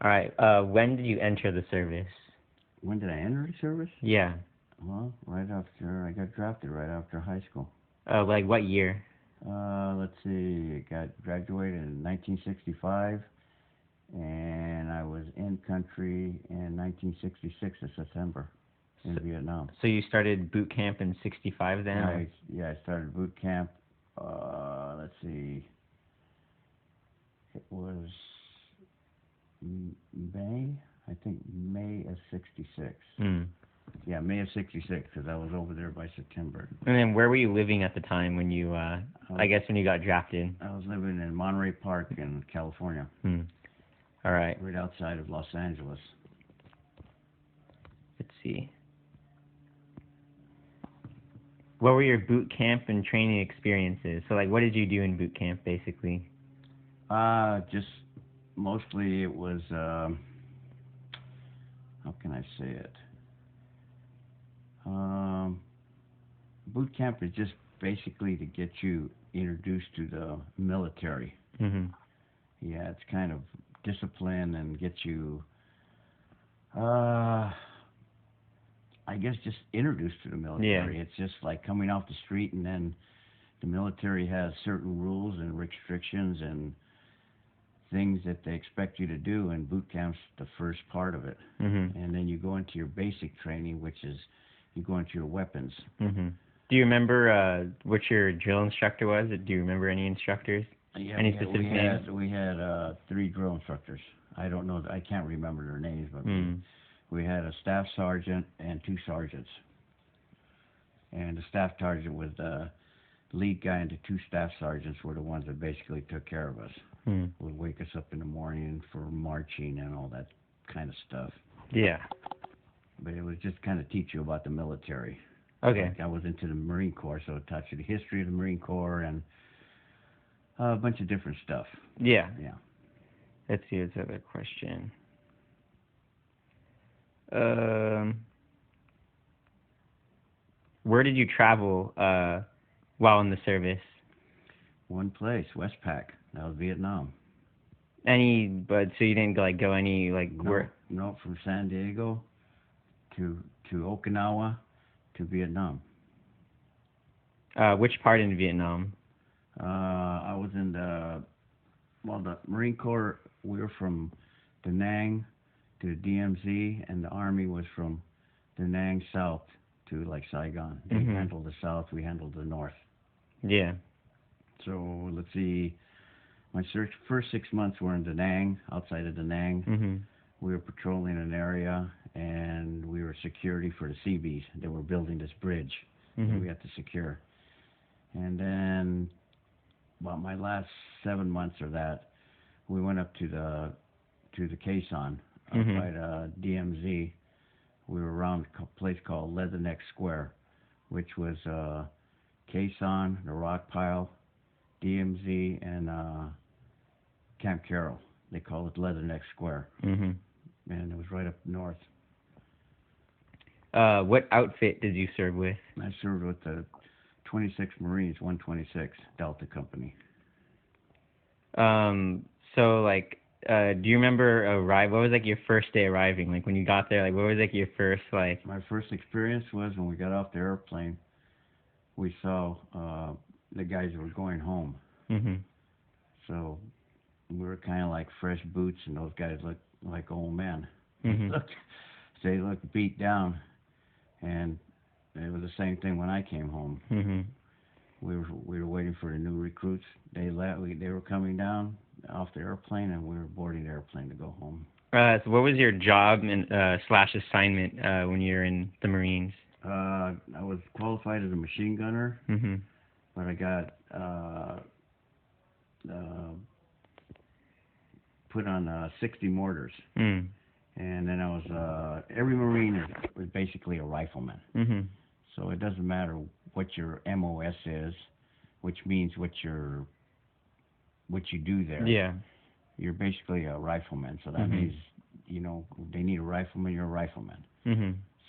All right. When did you enter the service? When did I enter the service? Yeah. Well, right after I got drafted, right after high school. Like what year? Let's see, I got graduated in 1965, and I was in country in 1966 of September in Vietnam. So you started boot camp in '65 then? I started boot camp. Let's see, it was May, I think May of '66. Yeah, May of '66, because I was over there by September. And then where were you living at the time when you, I guess when you got drafted? I was living in Monterey Park in California. All right. Right outside of Los Angeles. Let's see. What were your boot camp and training experiences? So, like, what did you do in boot camp, basically? Just mostly it was, how can I say it? Boot camp is just basically to get you introduced to the military. Yeah, it's kind of discipline and get you, I guess, just introduced to the military. It's just like coming off the street, and then the military has certain rules and restrictions and things that they expect you to do, and boot camp's the first part of it. And then you go into your basic training, which is you go into your weapons. Do you remember what your drill instructor was? Do you remember any instructors? Yeah, any specific names? We had 3 drill instructors. I don't know, I can't remember their names, but we had a staff sergeant and 2 sergeants. And the staff sergeant was the lead guy, and the 2 staff sergeants were the ones that basically took care of us. Would wake us up in the morning for marching and all that kind of stuff. Yeah. But it was just kind of teach you about the military. Okay. Like I was into the Marine Corps, so it taught you the history of the Marine Corps and a bunch of different stuff. Yeah. Yeah. Let's see, what's the other question? Where did you travel while in the service? One place, Westpac. That was Vietnam. But so you didn't go any where? No, from San Diego to Okinawa to Vietnam. Which part in Vietnam? I was in the Marine Corps. We were from Da Nang to DMZ, and the Army was from Da Nang south to like Saigon. They handled the south, we handled the north. Yeah. So let's see. My first 6 months were in Da Nang, outside of Da Nang. We were patrolling an area, and we were security for the Seabees. They were building this bridge that we had to secure. And then, about my last 7 months of that, we went up to the Khe Sanh, up by the DMZ. We were around a place called Leatherneck Square, which was Khe Sanh, the Rock Pile, DMZ, and Camp Carroll. They call it Leatherneck Square. And it was right up north. What outfit did you serve with? I served with the 26 Marines, 126 Delta Company. So do you remember what was your first day arriving? Like when you got there, what was your first My first experience was when we got off the airplane, we saw the guys were going home. So we were kind of like fresh boots, and those guys looked like old men. They looked beat down, and it was the same thing when I came home. We were waiting for the new recruits. They were coming down off the airplane, and we were boarding the airplane to go home. So what was your job and / assignment when you were in the Marines? I was qualified as a machine gunner, but I got put on 60 mortars. And then I was every Marine was basically a rifleman. So it doesn't matter what your MOS is, which means what you do there. Yeah. You're basically a rifleman. So that means, they need a rifleman, you're a rifleman.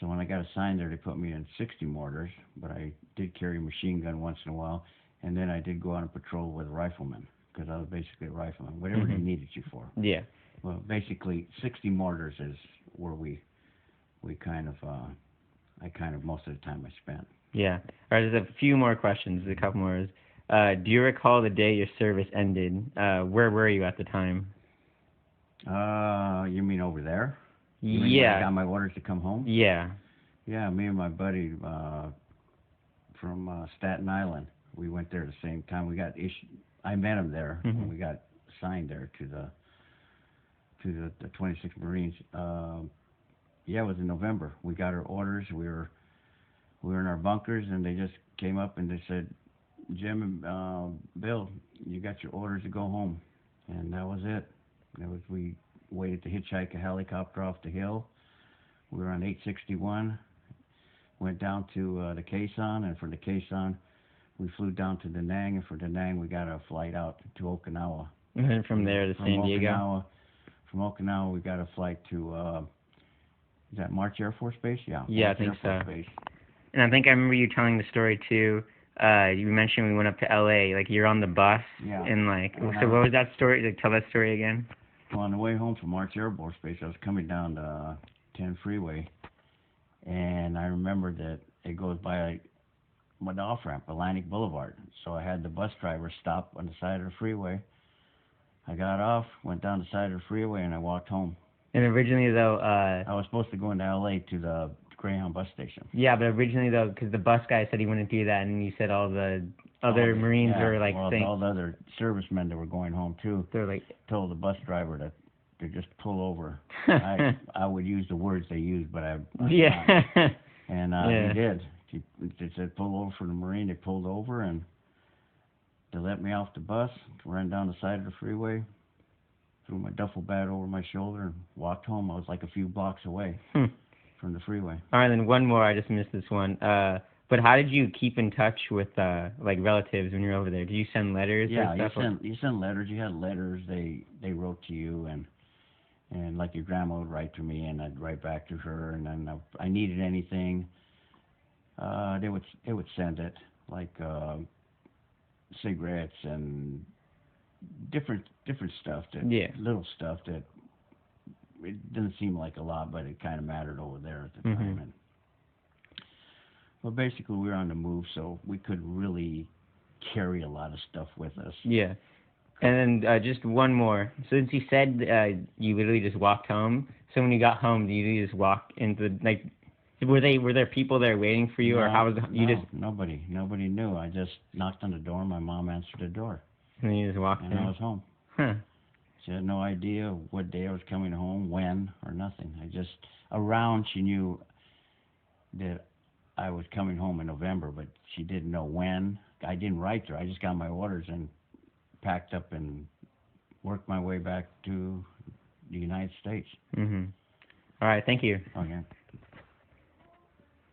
So when I got assigned there, they put me in 60 mortars, but I did carry a machine gun once in a while, and then I did go on a patrol with a rifleman. because I was basically a rifleman. Whatever they needed you for. Yeah. Well, basically, 60 mortars is where we kind of, most of the time I spent. Yeah. All right, there's a few more questions, a couple more. Do you recall the day your service ended? Where were you at the time? You mean over there? You mean when I got my orders to come home? Yeah. Yeah, me and my buddy from Staten Island, we went there at the same time. We got I met him there, and we got assigned there to the 26th Marines. Yeah, it was in November. We got our orders. We were in our bunkers, and they just came up and they said, "Jim and Bill, you got your orders to go home," and that was it. We waited to hitchhike a helicopter off the hill. We were on 861. Went down to the Khe Sanh, and from the Khe Sanh, we flew down to Da Nang, and from Da Nang we got a flight out to Okinawa. And then from there to San Diego. From Okinawa, we got a flight to is that March Air Force Base? Yeah. Yeah, March I think Air Force so. Base. And I think I remember you telling the story too. You mentioned we went up to LA, like you're on the bus, and like, so what was that story? Like, tell that story again. Well, on the way home from March Air Force Base, I was coming down the 10 freeway, and I remember that it goes by the off-ramp, Atlantic Boulevard. So I had the bus driver stop on the side of the freeway. I got off, went down the side of the freeway, and I walked home. And originally, though, I was supposed to go into LA to the Greyhound bus station. Yeah, but originally, though, because the bus guy said he wouldn't do that, and you said all the other Marines were like saying, all the other servicemen that were going home too. They're like told the bus driver to just pull over. I would use the words they used, but I yeah. And he did. He said pull over for the Marine. They pulled over and they let me off the bus, ran down the side of the freeway, threw my duffel bag over my shoulder, and walked home. I was like a few blocks away from the freeway. All right, then one more. I just missed this one. But how did you keep in touch with like relatives when you're over there? Did you send letters? Yeah, or stuff? you send letters. You had letters. They wrote to you, and like your grandma would write to me, and I'd write back to her. And then if I needed anything, they would send it, like cigarettes and different stuff little stuff that it didn't seem like a lot, but it kind of mattered over there at the time. And well, basically we were on the move, so we could really carry a lot of stuff with us. Yeah. And then just one more. So since you said you literally just walked home, so when you got home, did you just walk into the, like, were there people there waiting for you, or how was nobody knew. I just knocked on the door. My mom answered the door. And then you just walked in? And I was home. Huh. She had no idea what day I was coming home, when, or nothing. She knew that I was coming home in November, but she didn't know when. I didn't write to her. I just got my orders and packed up and worked my way back to the United States. All right, thank you. Okay.